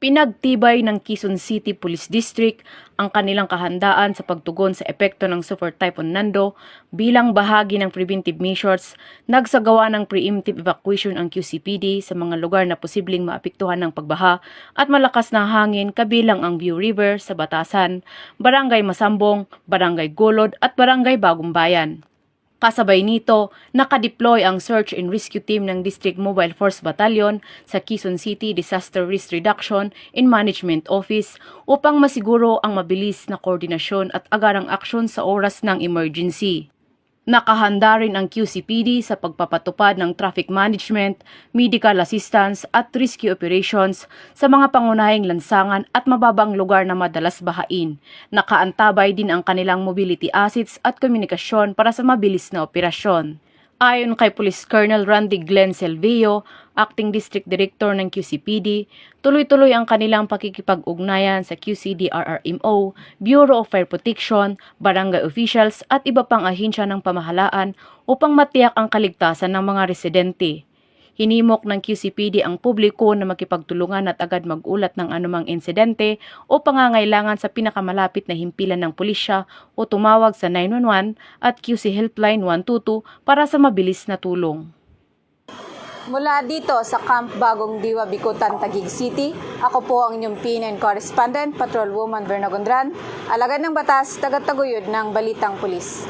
Pinagtibay ng Quezon City Police District ang kanilang kahandaan sa pagtugon sa epekto ng Super Typhoon Nando bilang bahagi ng preventive measures. Nagsagawa ng preemptive evacuation ang QCPD sa mga lugar na posibleng maapektuhan ng pagbaha at malakas na hangin kabilang ang View River sa Batasan, Barangay Masambong, Barangay Golod at Barangay Bagong Bayan. Kasabay nito, nakadeploy ang Search and Rescue Team ng District Mobile Force Battalion sa Quezon City Disaster Risk Reduction and Management Office upang masiguro ang mabilis na koordinasyon at agarang aksyon sa oras ng emergency. Nakahanda rin ang QCPD sa pagpapatupad ng traffic management, medical assistance at rescue operations sa mga pangunahing lansangan at mababang lugar na madalas bahain. Nakaantabay din ang kanilang mobility assets at komunikasyon para sa mabilis na operasyon. Ayon kay Police Colonel Randy Glenn Selvio, Acting District Director ng QCPD, tuloy-tuloy ang kanilang pakikipag-ugnayan sa QCDRRMO, Bureau of Fire Protection, barangay officials at iba pang ahensya ng pamahalaan upang matiyak ang kaligtasan ng mga residente. Hinimok ng QCPD ang publiko na makipagtulungan at agad mag-ulat ng anumang insidente o pangangailangan sa pinakamalapit na himpilan ng pulisya o tumawag sa 911 at QC Helpline 122 para sa mabilis na tulong. Mula dito sa Camp Bagong Diwa, Bicutan, Taguig City, ako po ang inyong PNN Correspondent, Patrolwoman Berna Gondran, alagad ng batas, tagataguyod ng Balitang Pulis.